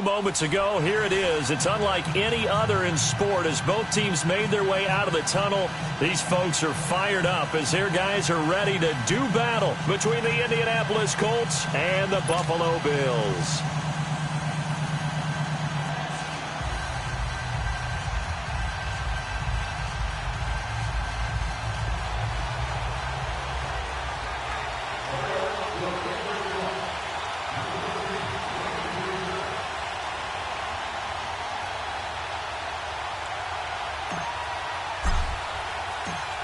Moments ago, here it is. It's unlike any other in sport as both teams made their way out of the tunnel. These folks are fired up as their guys are ready to do battle between the Indianapolis Colts and the Buffalo Bills.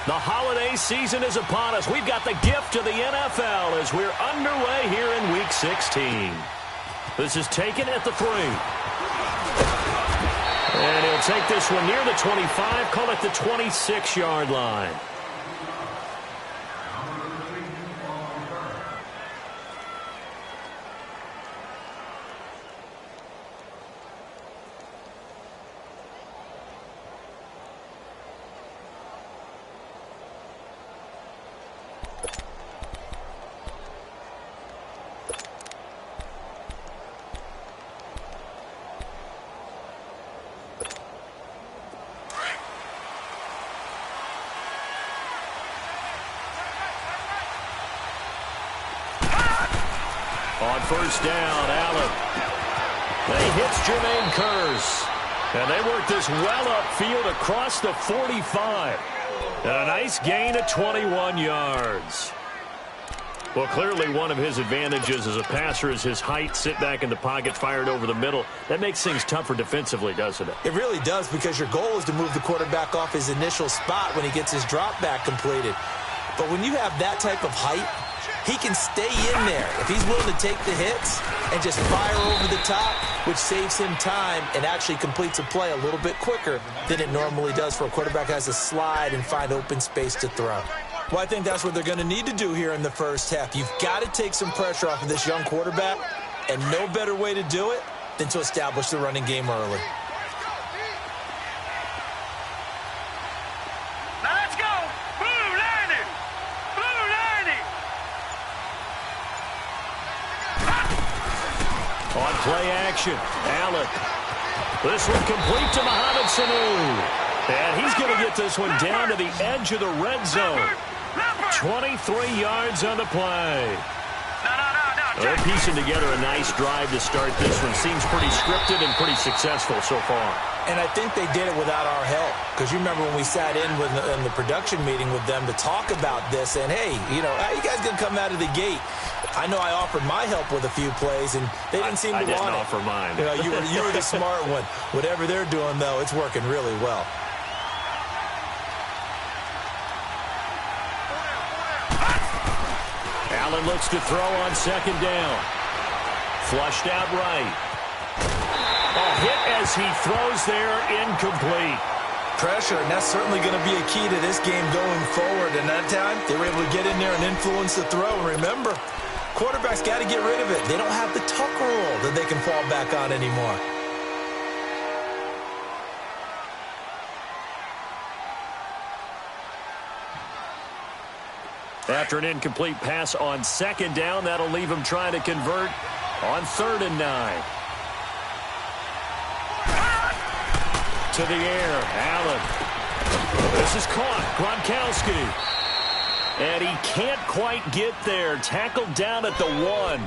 The holiday season is upon us. We've got the gift of the NFL as we're underway here in Week 16. This is taken at the 3. And he'll take this one near the 25, call it the 26-yard line. On first down, Allen. He hits Jermaine Kearse. And they work this well upfield across the 45. And a nice gain of 21 yards. Well, clearly one of his advantages as a passer is his height. Sit back in the pocket, fired over the middle. That makes things tougher defensively, doesn't it? It really does, because your goal is to move the quarterback off his initial spot when he gets his drop back completed. But when you have that type of height, he can stay in there if he's willing to take the hits and just fire over the top, which saves him time and actually completes a play a little bit quicker than it normally does for a quarterback who has to slide and find open space to throw. Well, I think that's what they're going to need to do here in the first half. You've got to take some pressure off of this young quarterback, and no better way to do it than to establish the running game early. On play action, Allen. This one complete to Mohamed Sanu. And he's going to get this one down to the edge of the red zone. 23 yards on the play. They're piecing together a nice drive to start this one. Seems pretty scripted and pretty successful so far. And I think they did it without our help. Because you remember when we sat in the production meeting with them to talk about this. And, hey, how you guys going to come out of the gate? I know I offered my help with a few plays, and they didn't seem to want it. I didn't offer mine. You were the smart one. Whatever they're doing, though, it's working really well. Allen looks to throw on second down. Flushed out right. A hit as he throws there, incomplete. Pressure, and that's certainly going to be a key to this game going forward. And that time, they were able to get in there and influence the throw. And remember, quarterbacks got to get rid of it. They don't have the tuck rule that they can fall back on anymore. After an incomplete pass on second down, that'll leave him trying to convert on 3rd and 9. To the air, Allen. This is caught, Gronkowski. And he can't quite get there. Tackled down at the 1.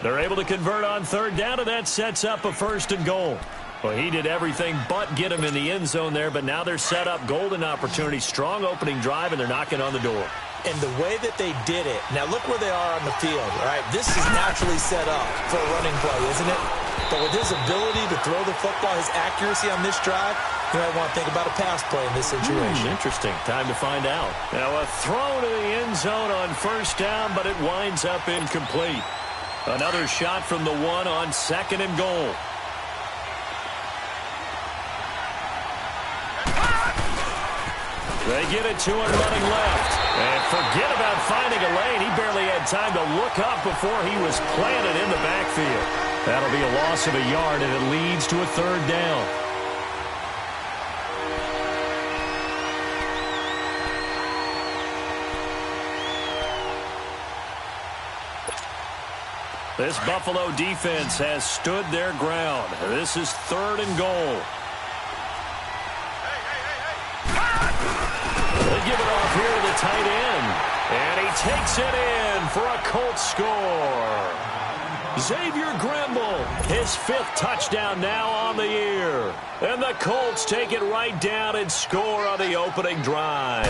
They're able to convert on 3rd down, and that sets up a 1st and goal. Well, he did everything but get him in the end zone there, but now they're set up. Golden opportunity, strong opening drive, and they're knocking on the door. And the way that they did it, now look where they are on the field, right? This is naturally set up for a running play, isn't it? But with his ability to throw the football, his accuracy on this drive, you might want to think about a pass play in this situation. Interesting. Time to find out. Now a throw to the end zone on 1st down, but it winds up incomplete. Another shot from the 1 on 2nd and goal. They get it to him running left. And forget about finding a lane. He barely had time to look up before he was planted in the backfield. That'll be a loss of a yard, and it leads to a 3rd down. This Buffalo defense has stood their ground. This is 3rd and goal. They give it off here to the tight end. And he takes it in for a Colts score. Xavier Grimble, his 5th touchdown now on the year. And the Colts take it right down and score on the opening drive.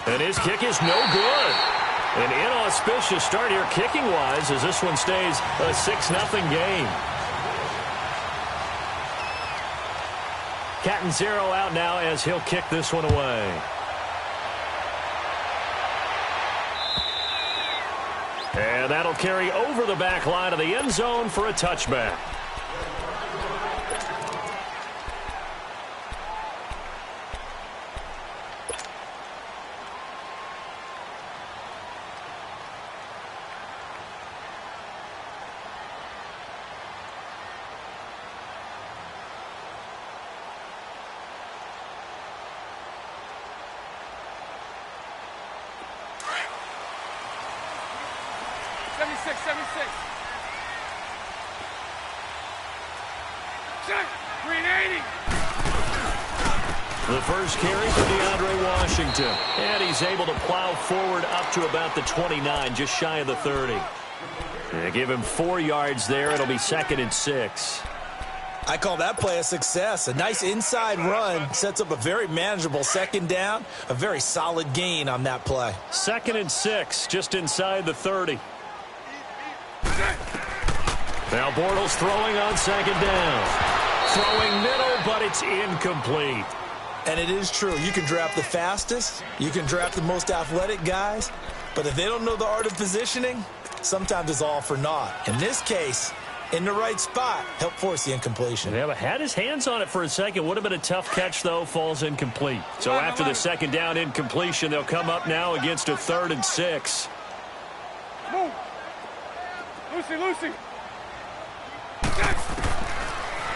And his kick is no good. An inauspicious start here kicking-wise as this one stays a 6-0 game. Catanzaro out now as he'll kick this one away. And that'll carry over the back line of the end zone for a touchback. The first carry for DeAndre Washington. And he's able to plow forward up to about the 29, just shy of the 30. They give him 4 yards there. It'll be 2nd and 6. I call that play a success. A nice inside run sets up a very manageable 2nd down. A very solid gain on that play. 2nd and 6, just inside the 30. Now Bortles throwing on 2nd down. Throwing middle, but it's incomplete. And it is true. You can draft the fastest. You can draft the most athletic guys. But if they don't know the art of positioning, sometimes it's all for naught. In this case, in the right spot, helped force the incompletion. Yeah, but had his hands on it for a second. Would have been a tough catch, though. Falls incomplete. So after the 2nd down incompletion, they'll come up now against a 3rd and 6. Move. Lucy.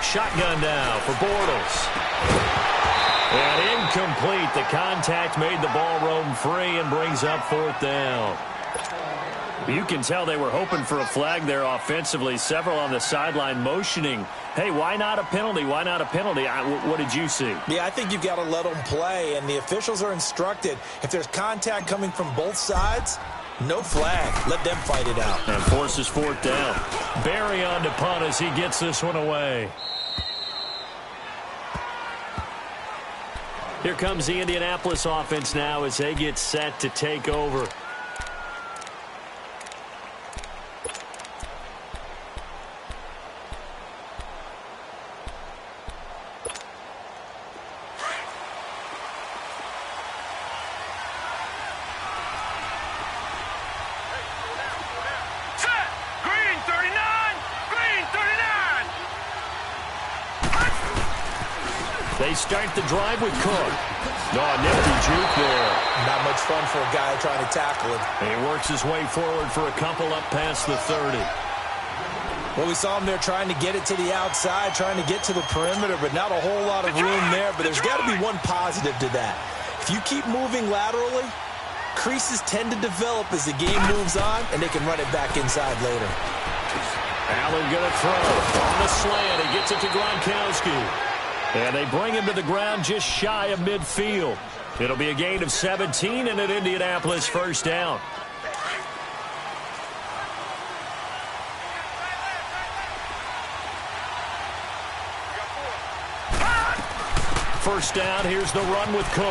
Shotgun now for Bortles. And incomplete. The contact made the ball roam free and brings up 4th down. You can tell they were hoping for a flag there offensively. Several on the sideline motioning. Hey, why not a penalty? Why not a penalty? What did you see? Yeah, I think you've got to let them play, and the officials are instructed. If there's contact coming from both sides, no flag. Let them fight it out. And forces 4th down. Barry on to punt as he gets this one away. Here comes the Indianapolis offense now as they get set to take over. They start the drive with Cook. No, nifty juke there. Not much fun for a guy trying to tackle him. And he works his way forward for a couple up past the 30. Well, we saw him there trying to get it to the outside, trying to get to the perimeter, but not a whole lot of room there. But there's got to be one positive to that. If you keep moving laterally, creases tend to develop as the game moves on, and they can run it back inside later. Allen going to throw on the slant. He gets it to Gronkowski. And they bring him to the ground just shy of midfield. It'll be a gain of 17 and an Indianapolis 1st down. First down, here's the run with Cook.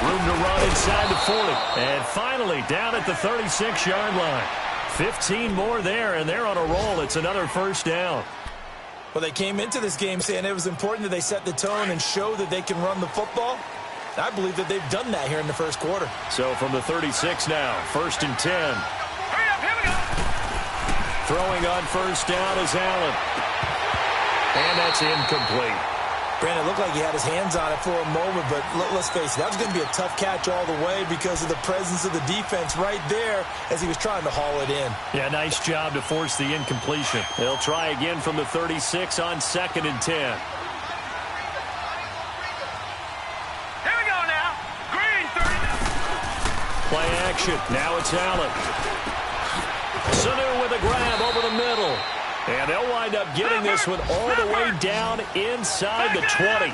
Room to run inside the 40. And finally down at the 36-yard line. 15 more there, and they're on a roll. It's another 1st down. Well, they came into this game saying it was important that they set the tone and show that they can run the football. I believe that they've done that here in the 1st quarter. So from the 36 now, 1st and 10. Hurry up, here we go. Throwing on 1st down is Allen. And that's incomplete. Brandon, it looked like he had his hands on it for a moment, but let's face it, that was going to be a tough catch all the way because of the presence of the defense right there as he was trying to haul it in. Yeah, nice job to force the incompletion. They'll try again from the 36 on 2nd and 10. Here we go now. Green, 30. Play action. Now it's Allen. Sanu with a grab over the middle. And they'll wind up getting this one all the way down inside the 20.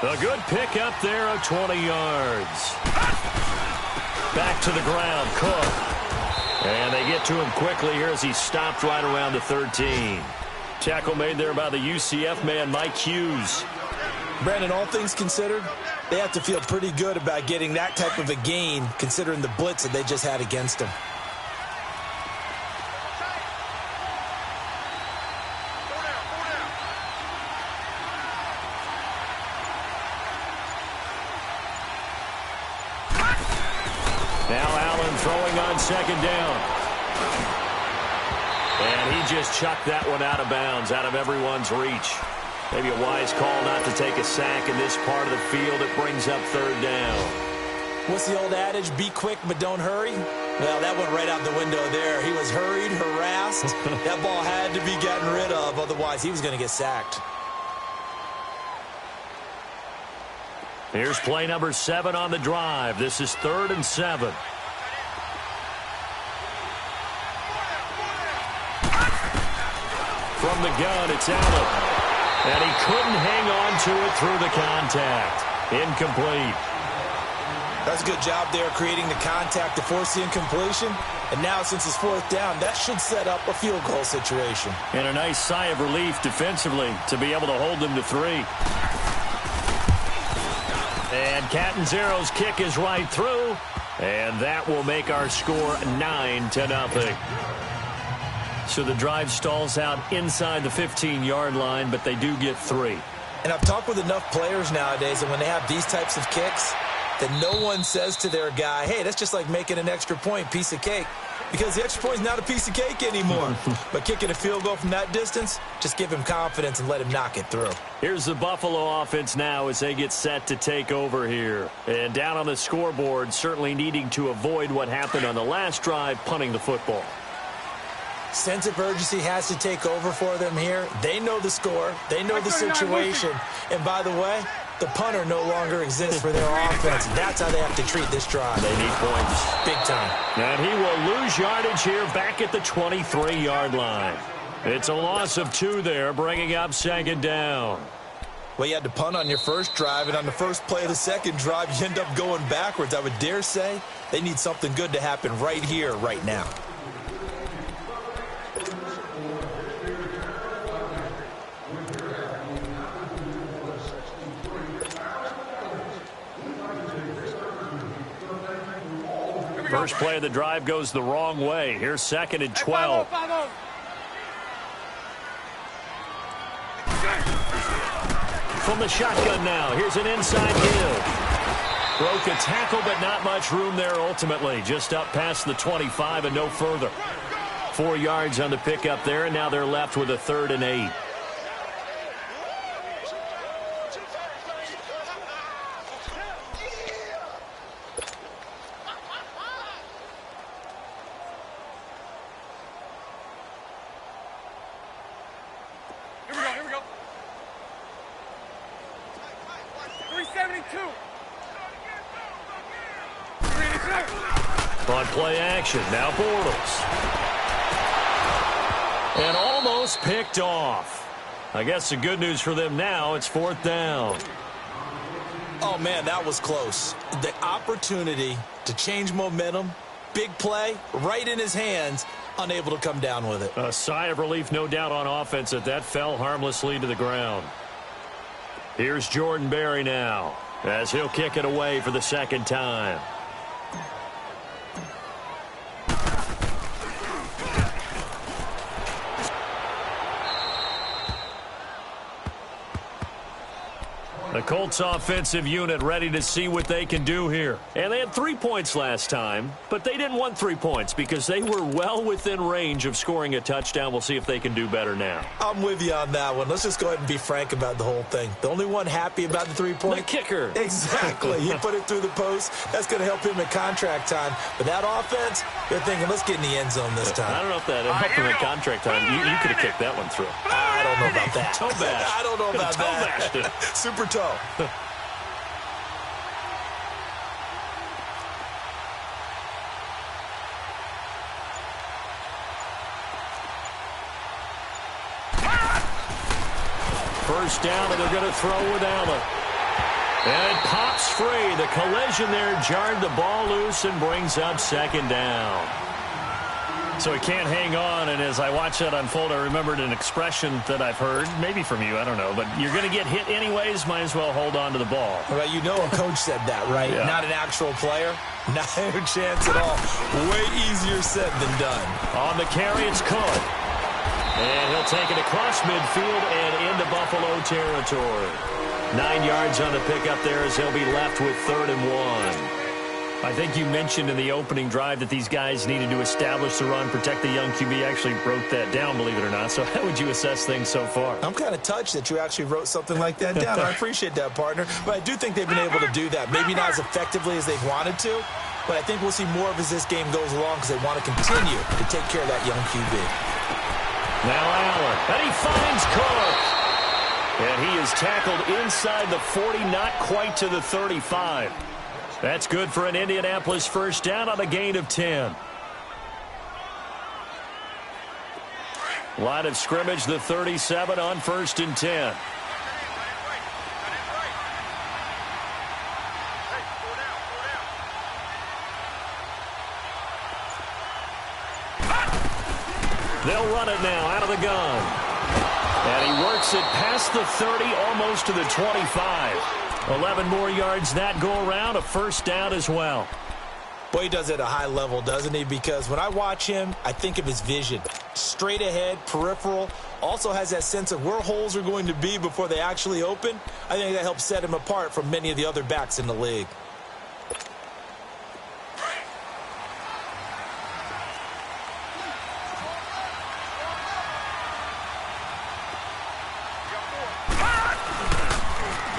A good pick up there of 20 yards. Back to the ground, Cook. And they get to him quickly here as he stopped right around the 13. Tackle made there by the UCF man, Mike Hughes. Brandon, all things considered, they have to feel pretty good about getting that type of a gain, considering the blitz that they just had against them. Now Allen throwing on second down. And he just chucked that one out of bounds, out of everyone's reach. Maybe a wise call not to take a sack in this part of the field. It brings up third down. What's the old adage? Be quick, but don't hurry? Well, that went right out the window there. He was hurried, harassed. That ball had to be gotten rid of. Otherwise, he was going to get sacked. Here's play number 7 on the drive. This is 3rd and 7. From the gun, it's Allen. And he couldn't hang on to it through the contact. Incomplete. That's a good job there creating the contact to force the incompletion. And now, since it's 4th down, that should set up a field goal situation. And a nice sigh of relief defensively to be able to hold them to 3. And Catanzero's kick is right through. And that will make our score 9-0. So the drive stalls out inside the 15-yard line, but they do get 3. And I've talked with enough players nowadays that when they have these types of kicks, that no one says to their guy, hey, that's just like making an extra point, piece of cake. Because the extra point is not a piece of cake anymore. But kicking a field goal from that distance, just give him confidence and let him knock it through. Here's the Buffalo offense now as they get set to take over here. And down on the scoreboard, certainly needing to avoid what happened on the last drive, punting the football. Sense of urgency has to take over for them here. They know the score. They know the situation. And by the way, the punter no longer exists for their offense. That's how they have to treat this drive. They need points. Big time. And he will lose yardage here back at the 23-yard line. It's a loss of 2 there, bringing up 2nd down. Well, you had to punt on your first drive, and on the first play of the second drive, you end up going backwards. I would dare say they need something good to happen right here, right now. First play of the drive goes the wrong way. Here's 2nd and 12. From the shotgun now. Here's an inside give. Broke a tackle, but not much room there ultimately. Just up past the 25 and no further. 4 yards on the pickup there, and now they're left with a 3rd and 8. On play action, now Bortles. And almost picked off. I guess the good news for them now, it's 4th down. Oh, man, that was close. The opportunity to change momentum, big play, right in his hands, unable to come down with it. A sigh of relief, no doubt, on offense that fell harmlessly to the ground. Here's Jordan Berry now, as he'll kick it away for the 2nd time. The Colts offensive unit ready to see what they can do here. And they had 3 points last time, but they didn't want 3 points because they were well within range of scoring a touchdown. We'll see if they can do better now. I'm with you on that one. Let's just go ahead and be frank about the whole thing. The only one happy about the 3-point? The kicker. Exactly. He put it through the post. That's going to help him in contract time. But that offense, they're thinking, let's get in the end zone this time. I don't know if that helped him in contract time. You could have kicked that one through. I don't know about that. Toe bash. I don't know about that. Toe bashed it. Super toe. first down, and they're going to throw with Allen. And it pops free. The collision there jarred the ball loose and brings up second down. So he can't hang on, and as I watch that unfold, I remembered an expression that I've heard, maybe from you, I don't know, but you're going to get hit anyways, might as well hold on to the ball. Well, you know a coach said that, right? Yeah. Not an actual player. Not a chance at all. Way easier said than done. On the carry, it's Cook. And he'll take it across midfield and into Buffalo territory. 9 yards on the pickup there as he'll be left with 3rd and 1. I think you mentioned in the opening drive that these guys needed to establish the run, protect the young QB. I actually wrote that down, believe it or not. So how would you assess things so far? I'm kind of touched that you actually wrote something like that down. I appreciate that, partner. But I do think they've been able to do that. Maybe not as effectively as they've wanted to, but I think we'll see more of as this game goes along because they want to continue to take care of that young QB. Now Allen, and he finds Cook. And he is tackled inside the 40, not quite to the 35. That's good for an Indianapolis first down on a gain of 10. Line of scrimmage, the 37 on 1st and 10. They'll run it now out of the gun. And he works it past the 30, almost to the 25. 11 more yards that go around, a first down as well. Boy, he does it at a high level, doesn't he? Because when I watch him, I think of his vision. Straight ahead, peripheral. Also has that sense of where holes are going to be before they actually open. I think that helps set him apart from many of the other backs in the league.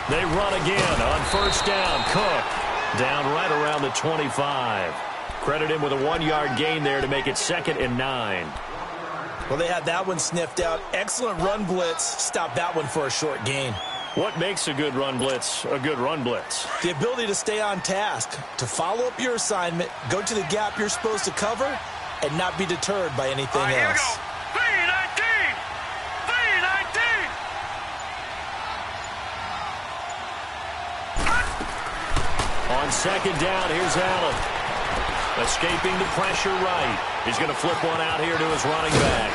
They run again on first down. Cook down right around the 25. Credit him with a 1-yard gain there to make it 2nd and 9. Well, they had that one sniffed out. Excellent run blitz. Stop that one for a short gain. What makes a good run blitz a good run blitz? The ability to stay on task, to follow up your assignment, go to the gap you're supposed to cover, and not be deterred by anything else. On second down, here's Allen. Escaping the pressure right. He's going to flip one out here to his running back.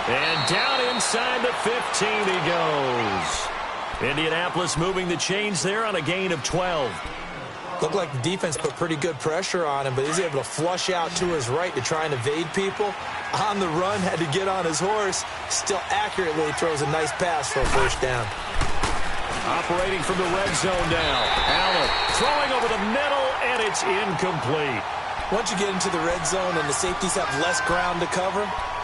And down inside the 15 he goes. Indianapolis moving the chains there on a gain of 12. Looked like the defense put pretty good pressure on him, but he's able to flush out to his right to try and evade people. On the run, had to get on his horse. Still accurately throws a nice pass for a first down. Operating from the red zone now. Allen throwing over the middle, and it's incomplete. Once you get into the red zone and the safeties have less ground to cover,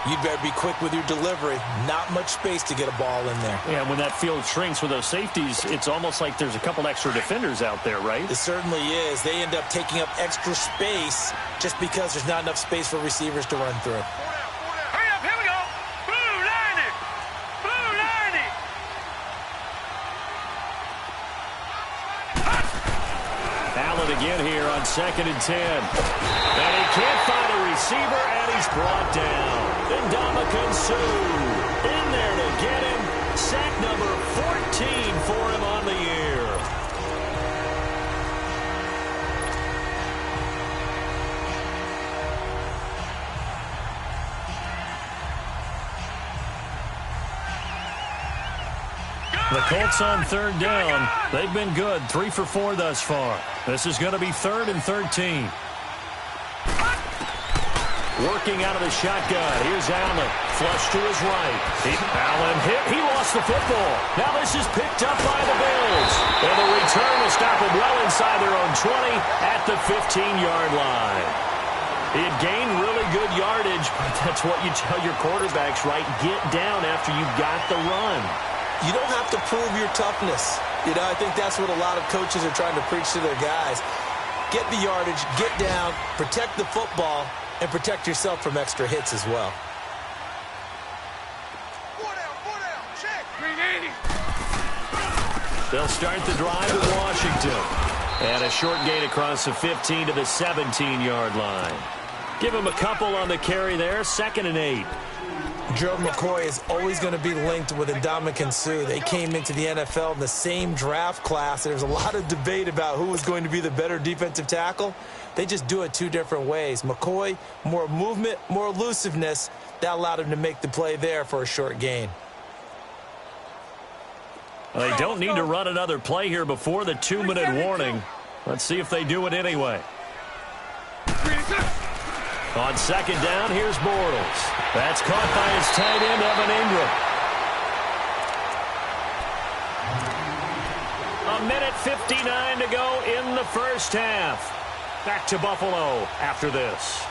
you'd better be quick with your delivery. Not much space to get a ball in there. Yeah, when that field shrinks with those safeties, it's almost like there's a couple extra defenders out there, right? It certainly is. They end up taking up extra space just because there's not enough space for receivers to run through. Hurry up, here we go. Blue 90. Blue 90. Allen again here on 2nd and 10. And he can't find a receiver, and he's brought down. Ndamukong Suh in there to get him. Sack number 14 for him on the year. The Colts on 3rd down. They've been good. 3 for 4 thus far. This is going to be 3rd and 13. Working out of the shotgun. Here's Allen. Flush to his right. Allen hit. He lost the football. Now this is picked up by the Bills. And the return will stop him well inside their own 20 at the 15-yard line. He had gained really good yardage, but that's what you tell your quarterbacks, right? Get down after you got the run. You don't have to prove your toughness. You know, I think that's what a lot of coaches are trying to preach to their guys. Get the yardage, get down, protect the football, and protect yourself from extra hits as well. 4 down, check. 380. They'll start the drive with Washington. And a short gain across the 15 to the 17-yard line. Give him a couple on the carry there, 2nd and 8. Gerald McCoy is always going to be linked with Ndamukong Suh. They came into the NFL in the same draft class. There's a lot of debate about who was going to be the better defensive tackle. They just do it two different ways. McCoy, more movement, more elusiveness. That allowed him to make the play there for a short gain. Well, they don't need to run another play here before the 2-minute warning. Let's see if they do it anyway. On second down, here's Bortles. That's caught by his tight end, Evan Ingram. 1:59 to go in the first half. Back to Buffalo after this.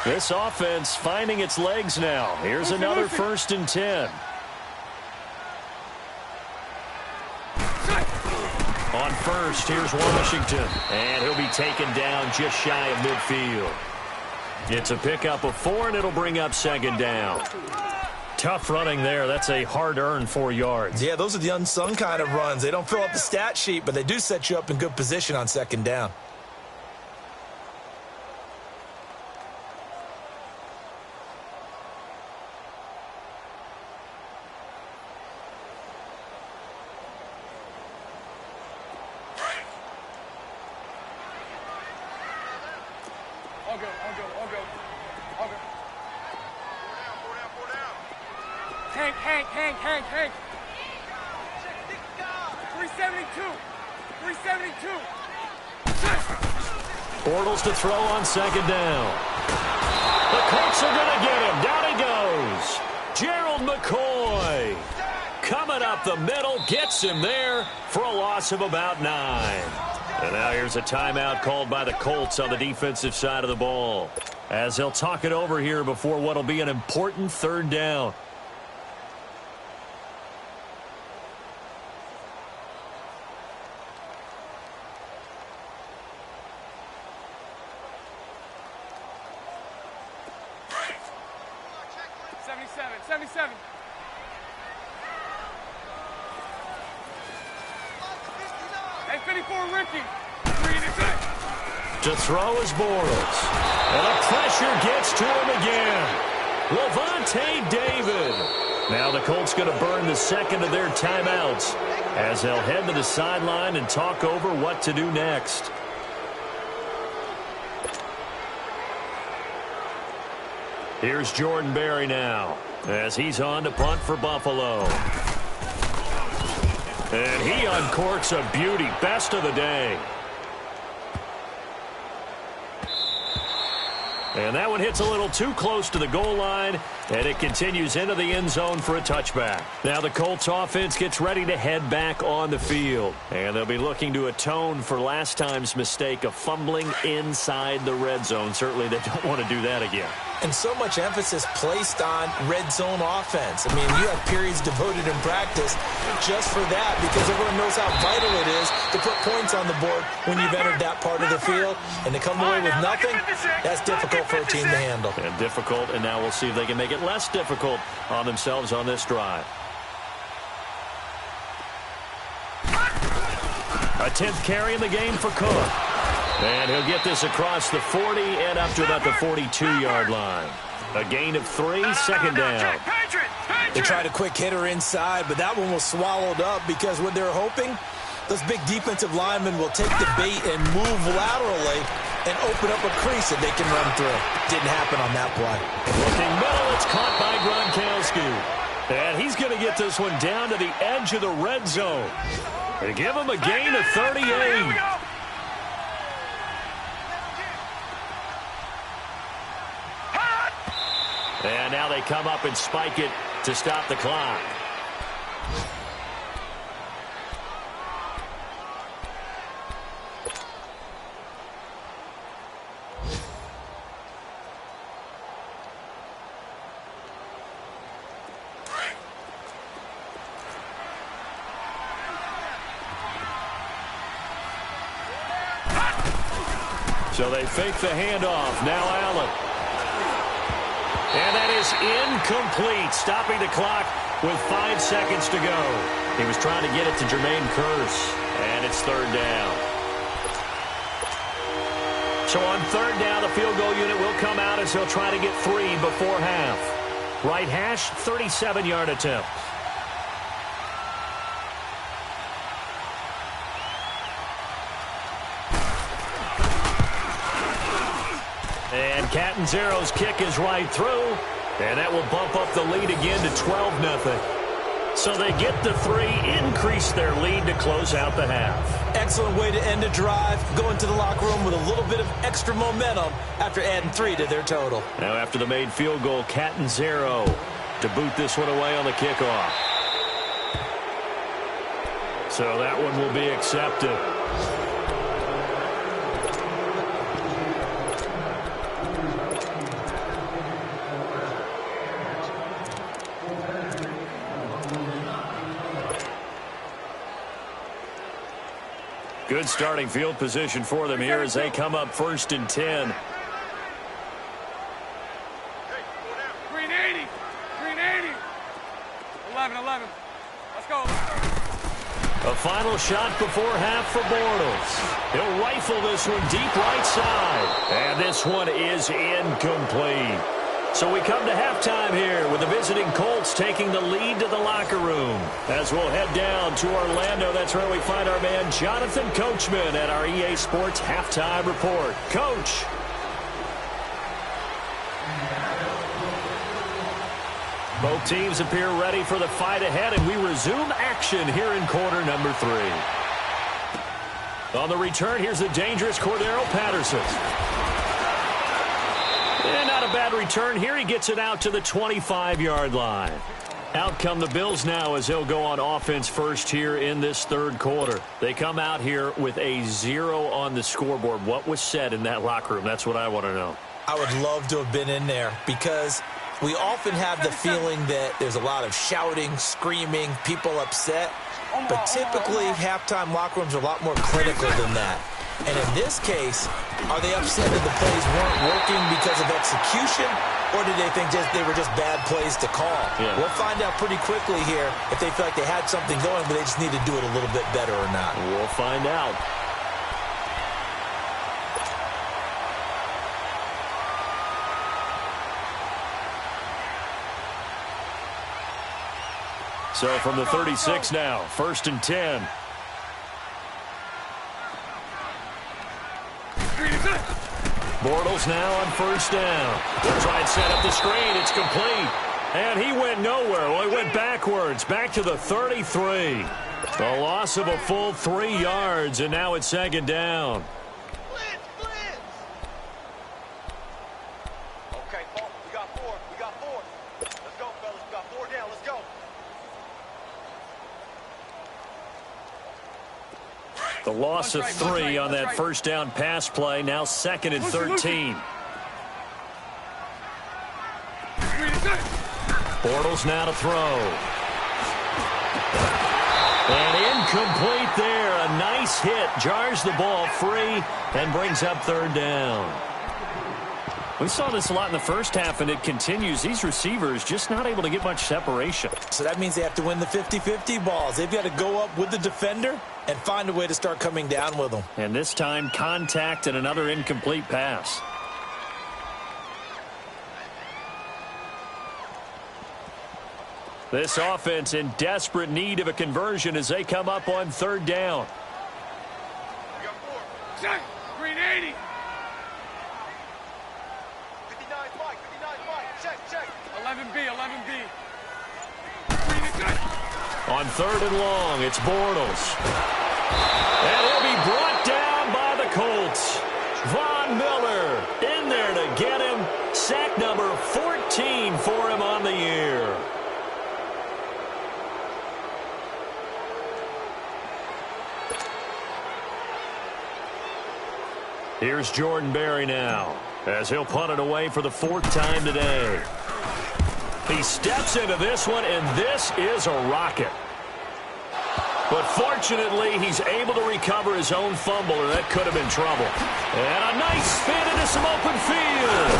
This offense finding its legs now. Here's another 1st and 10. On first, here's Washington. And he'll be taken down just shy of midfield. It's a pickup of 4, and it'll bring up second down. Tough running there. That's a hard-earned 4 yards. Yeah, those are the unsung kind of runs. They don't fill up the stat sheet, but they do set you up in good position on second down. Hank. 372. Bortles to throw on second down. The Colts are going to get him. Down he goes. Gerald McCoy coming up the middle, gets him there for a loss of about 9. And now here's a timeout called by the Colts on the defensive side of the ball, as they'll talk it over here before what will be an important 3rd down. To throw is Bortles. And the pressure gets to him again. Lavonte David. Now the Colts going to burn the second of their timeouts as they'll head to the sideline and talk over what to do next. Here's Jordan Berry now as he's on to punt for Buffalo. And he uncorks a beauty. Best of the day. And that one hits a little too close to the goal line, and it continues into the end zone for a touchback. Now the Colts offense gets ready to head back on the field, and they'll be looking to atone for last time's mistake of fumbling inside the red zone. Certainly they don't want to do that again. And so much emphasis placed on red zone offense. I mean, you have periods devoted in practice just for that because everyone knows how vital it is to put points on the board when you've entered that part of the field. And to come away with nothing, that's difficult for a team to handle. And difficult, and now we'll see if they can make it less difficult on themselves on this drive. A 10th carry in the game for Cook. And he'll get this across the 40 and up to about the 42-yard line. A gain of 3, second down. They tried a quick hitter inside, but that one was swallowed up because what they're hoping, those big defensive linemen will take the bait and move laterally and open up a crease that they can run through. Didn't happen on that play. Looking middle, it's caught by Gronkowski. And he's going to get this one down to the edge of the red zone. They give him a gain of 38. And now they come up and spike it to stop the clock. So they fake the handoff. Now Allen. And that is incomplete, stopping the clock with 5 seconds to go. He was trying to get it to Jermaine Kearse, and it's third down. So on third down, the field goal unit will come out as he'll try to get 3 before half. Right hash, 37-yard attempt. And Catanzaro's kick is right through, and that will bump up the lead again to 12-0. So they get the 3, increase their lead to close out the half. Excellent way to end a drive, go into the locker room with a little bit of extra momentum after adding 3 to their total. Now after the made field goal, Catanzaro to boot this one away on the kickoff. So that one will be accepted. Good starting field position for them here as they come up 1st and 10. Green 80. Green 80. 11. Let's go. A final shot before half for Bortles. He'll rifle this one deep right side. And this one is incomplete. So we come to halftime here with the visiting Colts taking the lead to the locker room. As we'll head down to Orlando, that's where we find our man Jonathan Coachman at our EA Sports Halftime Report. Coach. Both teams appear ready for the fight ahead, and we resume action here in quarter number 3. On the return, here's the dangerous Cordero Patterson. And not a bad return here. He gets it out to the 25-yard line. Out come the Bills now as they'll go on offense first here in this third quarter. They come out here with a 0 on the scoreboard. What was said in that locker room? That's what I want to know. I would love to have been in there because we often have the feeling that there's a lot of shouting, screaming, people upset. But typically, halftime locker rooms are a lot more clinical than that. And in this case, are they upset that the plays weren't working because of execution, or did they think they were just bad plays to call? Yeah. We'll find out pretty quickly here if they feel like they had something going, but they just need to do it a little bit better or not. We'll find out. So from the 36 now, 1st and 10. Bortles now on 1st down. They'll try and set up the screen. It's complete. And he went nowhere. Well, he went backwards, back to the 33. A loss of a full 3 yards, and now it's 2nd down. Blitz. Okay, Paul, we got 4. Let's go, fellas. We got 4 down. Let's go. The loss of 3 on that 1st down pass play. Now 2nd and 13. Bortles now to throw. And incomplete there. A nice hit. Jars the ball free and brings up 3rd down. We saw this a lot in the first half, and it continues. These receivers just not able to get much separation. So that means they have to win the 50-50 balls. They've got to go up with the defender and find a way to start coming down with them. And this time, contact and another incomplete pass. This offense in desperate need of a conversion as they come up on 3rd down. We got 4. Check. Green 80. 59 Mike. Check. 11B. Green is good. On 3rd and long, it's Bortles. And he'll be brought down by the Colts. Von Miller in there to get him. Sack number 14 for him on the year. Here's Jordan Berry now as he'll punt it away for the 4th time today. He steps into this one, and this is a rocket. But fortunately, he's able to recover his own fumble, or that could have been trouble. And a nice spin into some open field.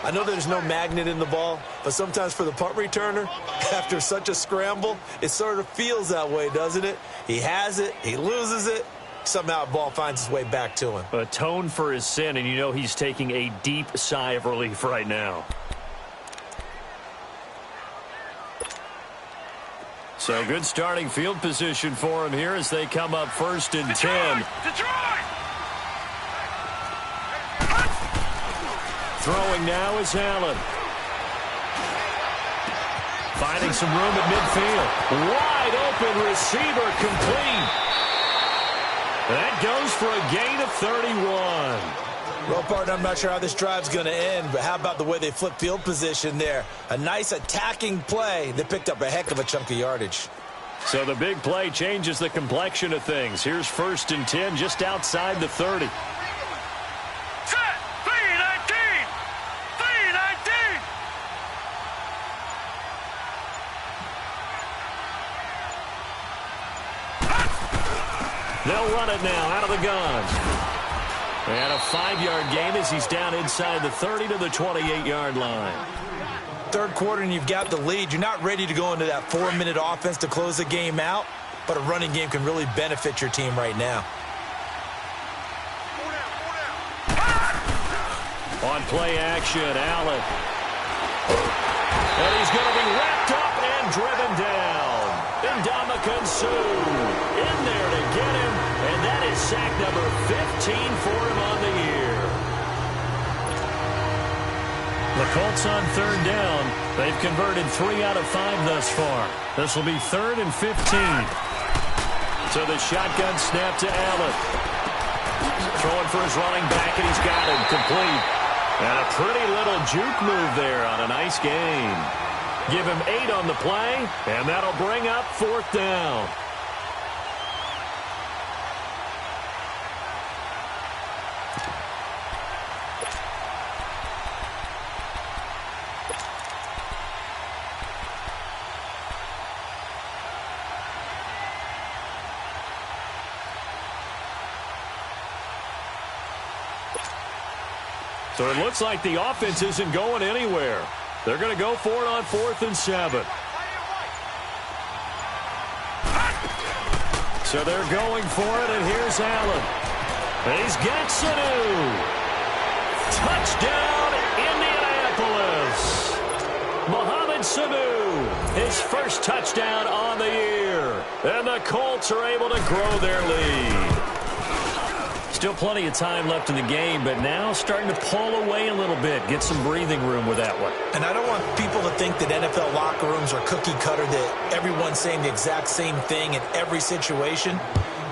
I know there's no magnet in the ball, but sometimes for the punt returner, after such a scramble, it sort of feels that way, doesn't it? He has it, he loses it, somehow the ball finds its way back to him. Atone for his sin, and you know he's taking a deep sigh of relief right now. So good starting field position for him here as they come up 1st and 10. Throwing now is Allen. Finding some room at midfield. Wide open receiver complete. That goes for a gain of 31. Well, partner, I'm not sure how this drive's going to end, but how about the way they flip field position there? A nice attacking play that picked up a heck of a chunk of yardage. So the big play changes the complexion of things. Here's 1st and 10 just outside the 30. They'll run it now out of the gun. And a 5-yard gain as he's down inside the 30 to the 28-yard line. Third quarter and you've got the lead. You're not ready to go into that 4-minute offense to close the game out, but a running game can really benefit your team right now. On play action, Allen. And he's going to be wrapped up and driven down. Ndamukong Suh in there to get him, and that is sack number 15 for him on the year. The Colts on 3rd down. They've converted 3 out of 5 thus far. This will be 3rd and 15. So the shotgun snap to Allen. Throwing for his running back, and he's got him complete. And a pretty little juke move there on a nice gain. Give him 8 on the play, and that'll bring up 4th down. So it looks like the offense isn't going anywhere. They're going to go for it on 4th and 7. So they're going for it, and here's Allen. He's got Sanu. Touchdown, Indianapolis. Mohamed Sanu, his first touchdown on the year. And the Colts are able to grow their lead. Still plenty of time left in the game, but now starting to pull away a little bit, get some breathing room with that one. And I don't want people to think that NFL locker rooms are cookie cutter, that everyone's saying the exact same thing in every situation.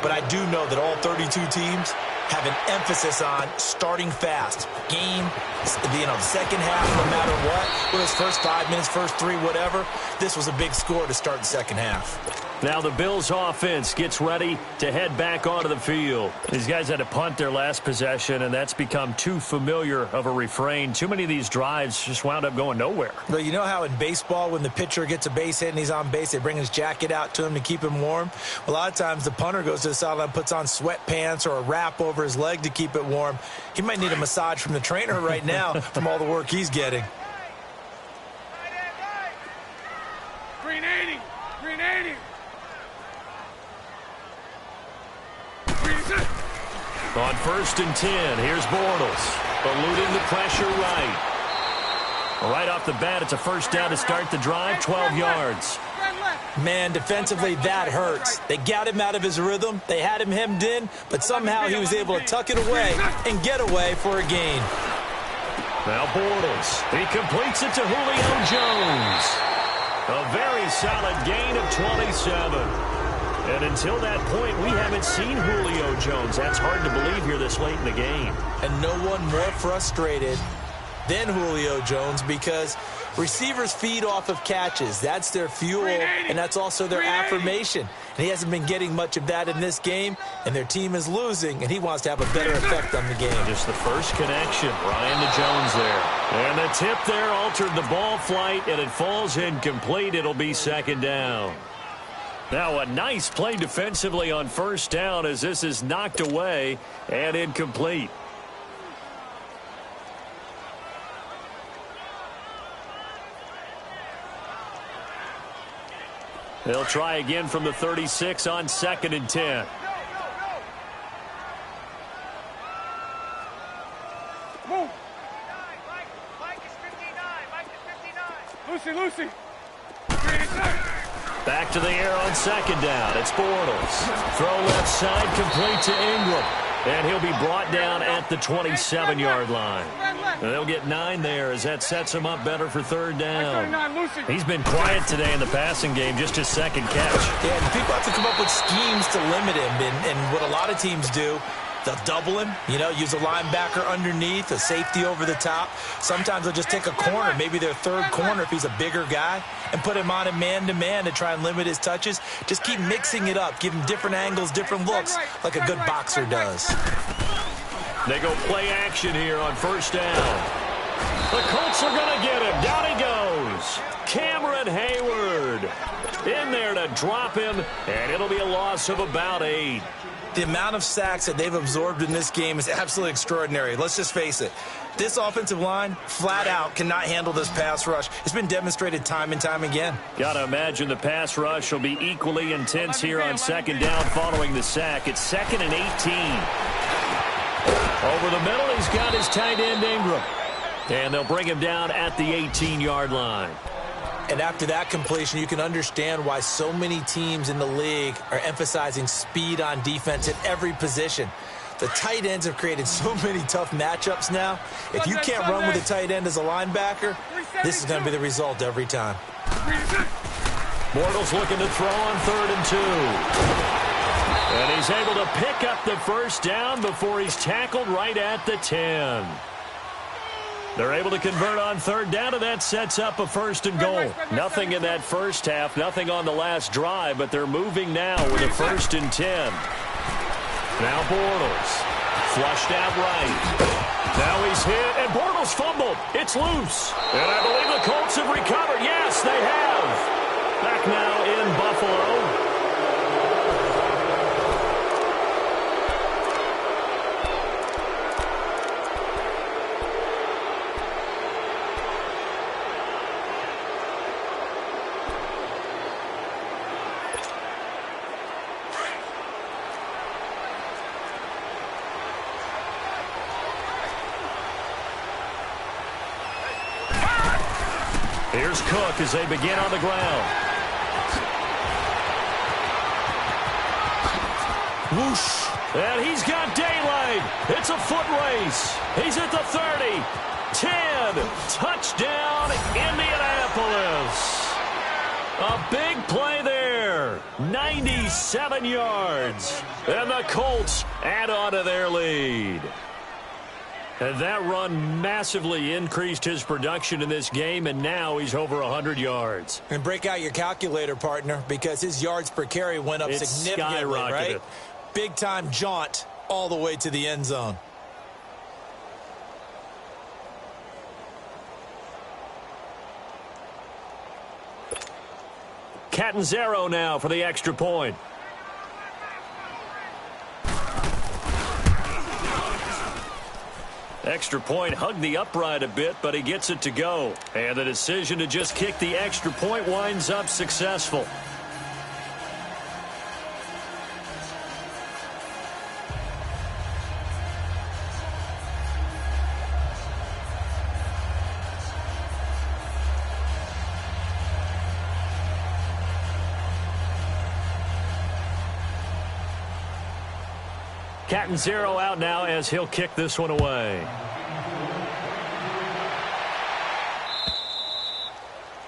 But I do know that all 32 teams have an emphasis on starting fast. Game, the second half, no matter what, whether it's first 5 minutes, first 3, whatever. This was a big score to start the second half. Now the Bills offense gets ready to head back onto the field. These guys had to punt their last possession, and that's become too familiar of a refrain. Too many of these drives just wound up going nowhere. Well, you know how in baseball when the pitcher gets a base hit and he's on base, they bring his jacket out to him to keep him warm? A lot of times the punter goes to the sideline, puts on sweatpants or a wrap over his leg to keep it warm. He might need a massage from the trainer right now from all the work he's getting. Green 80! Green 80! On 1st and 10, here's Bortles, eluding the pressure right. Right off the bat, it's a first down to start the drive, 12 yards. Man, defensively, that hurts. They got him out of his rhythm. They had him hemmed in, but somehow he was able to tuck it away and get away for a gain. Now Bortles, he completes it to Julio Jones. A very solid gain of 27. And until that point, we haven't seen Julio Jones. That's hard to believe here this late in the game. And no one more frustrated than Julio Jones because receivers feed off of catches. That's their fuel, and that's also their affirmation. And he hasn't been getting much of that in this game, and their team is losing, and he wants to have a better effect on the game. Just the first connection, Ryan to Jones there. And the tip there altered the ball flight, and it falls incomplete. It'll be second down. Now a nice play defensively on first down as this is knocked away and incomplete. They'll try again from the 36 on 2nd and 10. Move. Mike is 59. Mike is 59. Lucy. Back to the air on 2nd down. It's Bortles. Throw left side, complete to Ingram. And he'll be brought down at the 27-yard line. They'll get 9 there as that sets him up better for 3rd down. He's been quiet today in the passing game, just his 2nd catch. Yeah, and people have to come up with schemes to limit him. And what a lot of teams do, they'll double him, use a linebacker underneath, a safety over the top. Sometimes they'll just take a corner, maybe their 3rd corner if he's a bigger guy, and put him on a man-to-man to try and limit his touches. Just keep mixing it up. Give him different angles, different looks, like a good boxer does. They go play action here on 1st down. The Colts are going to get him. Down he goes. Cameron Hayward in there to drop him, and it'll be a loss of about 8. The amount of sacks that they've absorbed in this game is absolutely extraordinary. Let's just face it. This offensive line, flat out, cannot handle this pass rush. It's been demonstrated time and time again. Got to imagine the pass rush will be equally intense here on 2nd down following the sack. It's 2nd and 18. Over the middle, he's got his tight end Ingram. And they'll bring him down at the 18-yard line. And after that completion, you can understand why so many teams in the league are emphasizing speed on defense at every position. The tight ends have created so many tough matchups now. If you can't run with a tight end as a linebacker, this is going to be the result every time. Bortles looking to throw on 3rd and 2. And he's able to pick up the 1st down before he's tackled right at the 10. They're able to convert on 3rd down, and that sets up a 1st and goal. Nothing in that first half, nothing on the last drive, but they're moving now with a 1st and 10. Now Bortles, flushed out right. Now he's hit, and Bortles fumbled. It's loose. And I believe the Colts have recovered. Yes, they have. Back now in Buffalo. Here's Cook as they begin on the ground. Whoosh. And he's got daylight. It's a foot race. He's at the 30. 10. Touchdown, Indianapolis. A big play there. 97 yards. And the Colts add on to their lead. And that run massively increased his production in this game, and now he's over 100 yards. And break out your calculator, partner, because his yards per carry went up significantly, right? Big-time jaunt all the way to the end zone. Catanzaro now for the extra point. Extra point hugged the upright a bit, but he gets it to go. And the decision to just kick the extra point winds up successful. Catanzaro out now as he'll kick this one away.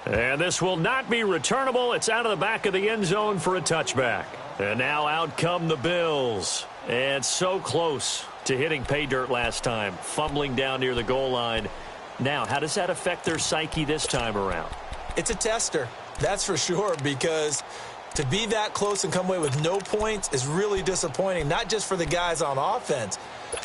And this will not be returnable. It's out of the back of the end zone for a touchback. And now out come the Bills. And so close to hitting pay dirt last time, fumbling down near the goal line. Now, how does that affect their psyche this time around? It's a tester, that's for sure, because to be that close and come away with no points is really disappointing, not just for the guys on offense,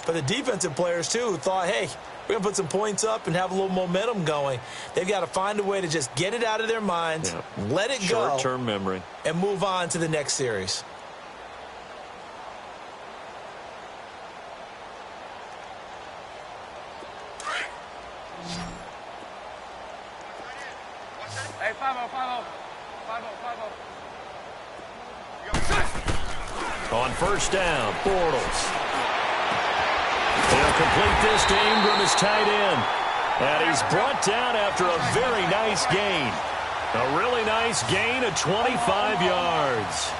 but the defensive players, too, who thought, hey, we're going to put some points up and have a little momentum going. They've got to find a way to just get it out of their minds, let it go, short-term memory, and move on to the next series. Hey, 5-0, 5-0. 5-0, 5-0. On first down, Bortles. He'll complete this to Ingram as tight end. And he's brought down after a very nice gain. A really nice gain of 25 yards.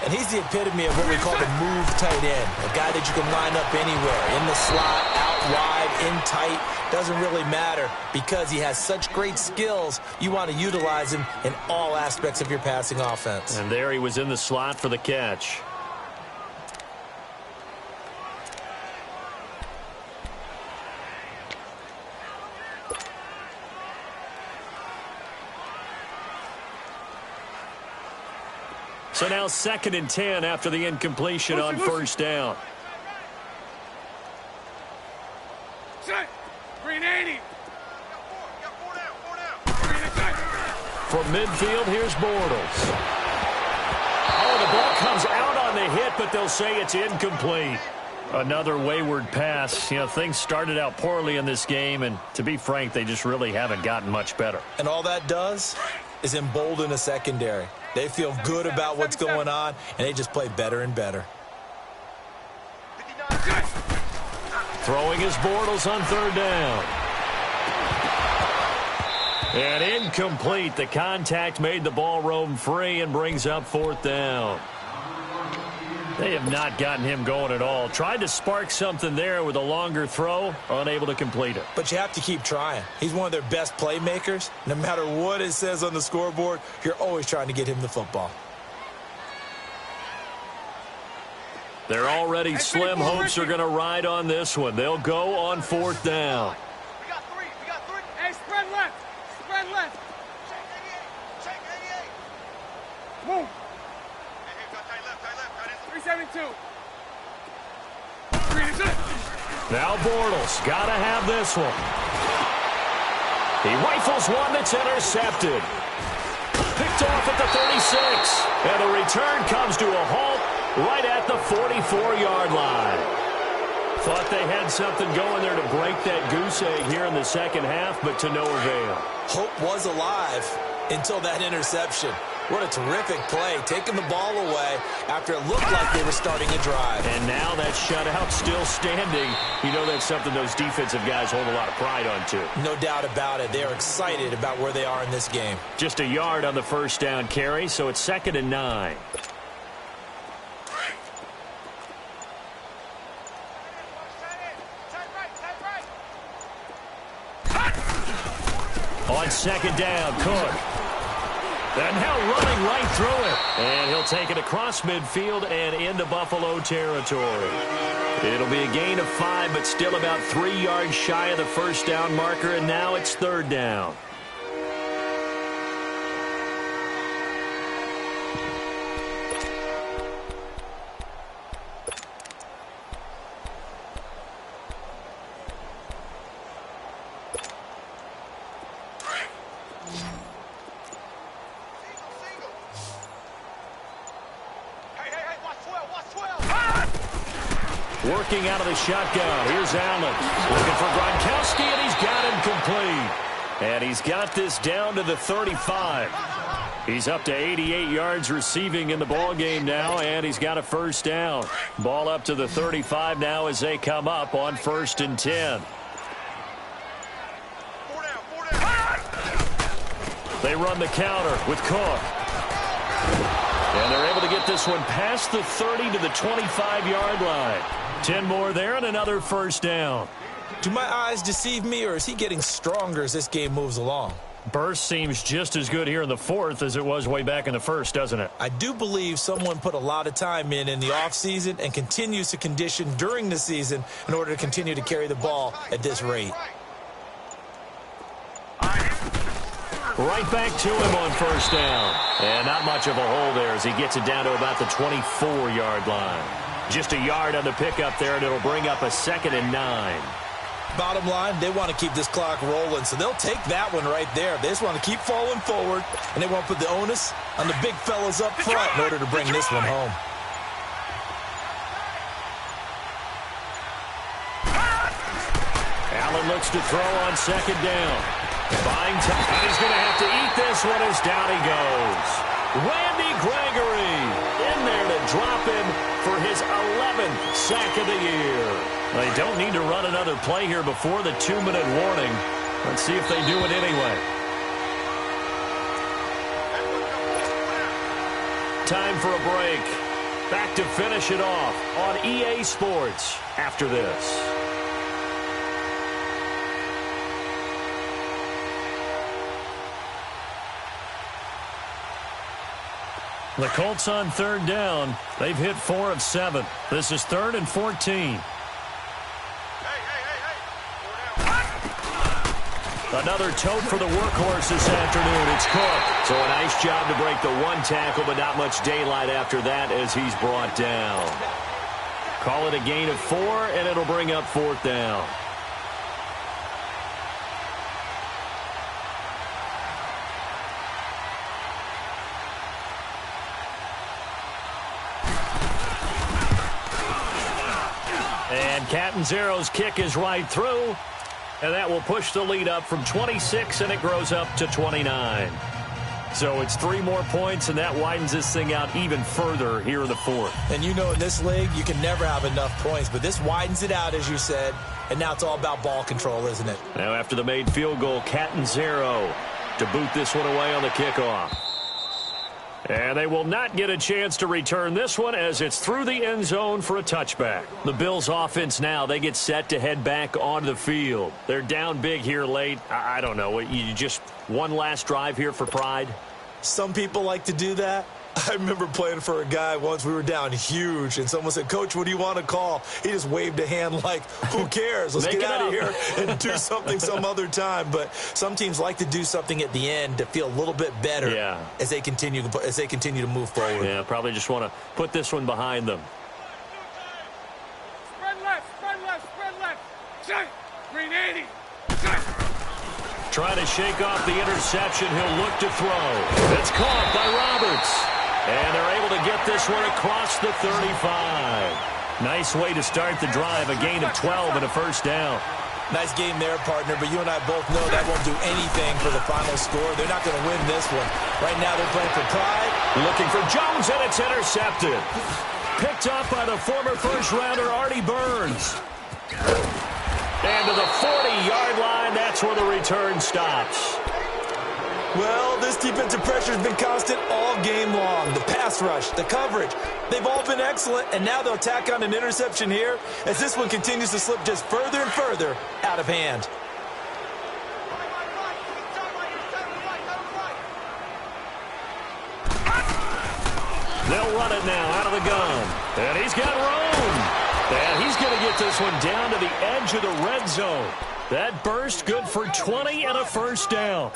And he's the epitome of what we call the move tight end. A guy that you can line up anywhere. In the slot, out wide, in tight. Doesn't really matter because he has such great skills. You want to utilize him in all aspects of your passing offense. And there he was in the slot for the catch. So now 2nd and 10 after the incompletion on first down. Green 80. From midfield, here's Bortles. Oh, the ball comes out on the hit, but they'll say it's incomplete. Another wayward pass. You know, things started out poorly in this game, and to be frank, they just really haven't gotten much better. And all that does is embolden a secondary. They feel good about what's going on, and they just play better and better. Throwing his Bortles on 3rd down. And incomplete. The contact made the ball roam free and brings up 4th down. They have not gotten him going at all. Tried to spark something there with a longer throw, unable to complete it. But you have to keep trying. He's one of their best playmakers. No matter what it says on the scoreboard, you're always trying to get him the football. Their already slim hopes are going to ride on this one. They'll go on 4th down. We got three. Hey, spread left. Check 88. Move. Hey, tight left. 372. Now Bortles got to have this one. He rifles one that's intercepted. Picked off at the 36. And the return comes to a halt right at the 44-yard line. Thought they had something going there to break that goose egg here in the second half, but to no avail. Hope was alive until that interception. What a terrific play, taking the ball away after it looked like they were starting a drive. And now that shutout still standing. You know that's something those defensive guys hold a lot of pride on, too. No doubt about it. They're excited about where they are in this game. Just a yard on the first down carry, so it's 2nd and 9. On 2nd down, Cook. And now running right through it. And he'll take it across midfield and into Buffalo territory. It'll be a gain of 5, but still about 3 yards shy of the first down marker, and now it's 3rd down. Working out of the shotgun. Here's Allen. Looking for Gronkowski, and he's got him complete. And he's got this down to the 35. He's up to 88 yards receiving in the ballgame now, and he's got a first down. Ball up to the 35 now as they come up on 1st and 10. They run the counter with Cook. And they're able to get this one past the 30 to the 25-yard line. 10 more there and another first down. Do my eyes deceive me, or is he getting stronger as this game moves along? Burst seems just as good here in the 4th as it was way back in the 1st, doesn't it? I do believe someone put a lot of time in the offseason and continues to condition during the season in order to continue to carry the ball at this rate. Right back to him on first down. And not much of a hole there as he gets it down to about the 24-yard line. Just a yard on the pickup there, and it'll bring up a 2nd and 9. Bottom line, they want to keep this clock rolling, so they'll take that one right there. They just want to keep falling forward, and they want to put the onus on the big fellas up front in order to bring this one home. Allen looks to throw on 2nd down. Buying time, and he's going to have to eat this one as down he goes. Randy Gregory in there to drop him for his 11th sack of the year. They don't need to run another play here before the 2-minute warning. Let's see if they do it anyway. Time for a break. Back to finish it off on EA Sports after this. The Colts on third down. They've hit 4 of 7. This is 3rd and 14. Another tote for the workhorse this afternoon. It's Cook. So a nice job to break the one tackle, but not much daylight after that as he's brought down. Call it a gain of 4, and it'll bring up 4th down. And Catanzaro's kick is right through. And that will push the lead up from 26, and it grows up to 29. So it's 3 more points, and that widens this thing out even further here in the 4th. And you know in this league, you can never have enough points, but this widens it out, as you said, and now it's all about ball control, isn't it? Now after the made field goal, Catanzaro to boot this one away on the kickoff. And they will not get a chance to return this one as it's through the end zone for a touchback. The Bills offense now, they get set to head back onto the field. They're down big here late. I don't know. You just one last drive here for pride? Some people like to do that. I remember playing for a guy once. We were down huge, and someone said, "Coach, what do you want to call?" He just waved a hand like, who cares? Let's get out of here and do something some other time. But some teams like to do something at the end to feel a little bit better as they continue to move forward. Yeah, probably just want to put this one behind them. Spread left. Shut. Green 80. Shut. Trying to shake off the interception. He'll look to throw. It's caught by Roberts. And they're able to get this one across the 35. Nice way to start the drive. A gain of 12 and a first down. Nice game there, partner, but you and I both know that won't do anything for the final score. They're not going to win this one. Right now they're playing for pride. Looking for Jones, and it's intercepted. Picked up by the former first-rounder Artie Burns. And to the 40-yard line, that's where the return stops. Well, this defensive pressure has been constant all game long. The pass rush, the coverage, they've all been excellent, and now they'll tack on an interception here as this one continues to slip just further and further out of hand. They'll run it now out of the gun. And he's got room. And he's going to get this one down to the edge of the red zone. That burst good for 20 and a first down.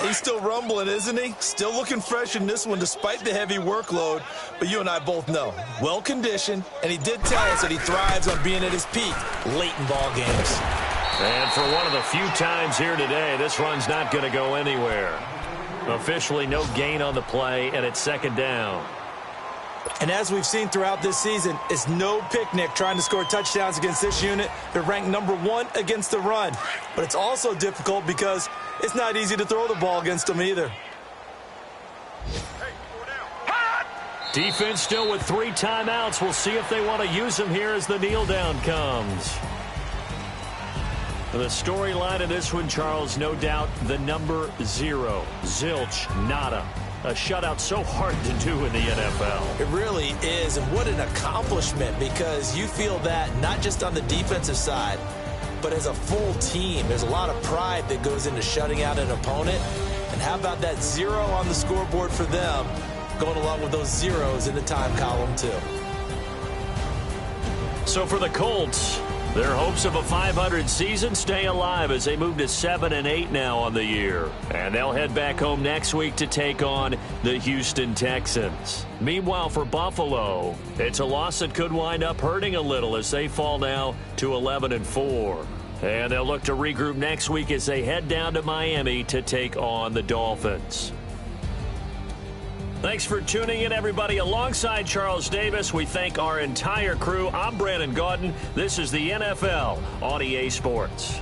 He's still rumbling, isn't he? Still looking fresh in this one despite the heavy workload. But you and I both know, well-conditioned, and he did tell us that he thrives on being at his peak late in ball games. And for one of the few times here today, this run's not going to go anywhere. Officially no gain on the play, and it's second down. And as we've seen throughout this season, it's no picnic trying to score touchdowns against this unit. They're ranked number 1 against the run. But it's also difficult because it's not easy to throw the ball against them either. Defense still with 3 timeouts. We'll see if they want to use them here as the kneel down comes. The storyline of this one, Charles, no doubt the number 0. Zilch, nada. A shutout so hard to do in the NFL. It really is, and what an accomplishment, because you feel that not just on the defensive side, but as a full team. There's a lot of pride that goes into shutting out an opponent. And how about that 0 on the scoreboard for them, going along with those zeros in the time column too. So for the Colts, their hopes of a 500 season stay alive as they move to 7-8 now on the year. And they'll head back home next week to take on the Houston Texans. Meanwhile, for Buffalo, it's a loss that could wind up hurting a little as they fall now to 11-4. And they'll look to regroup next week as they head down to Miami to take on the Dolphins. Thanks for tuning in, everybody. Alongside Charles Davis, we thank our entire crew. I'm Brandon Gaudin. This is the NFL on EA Sports.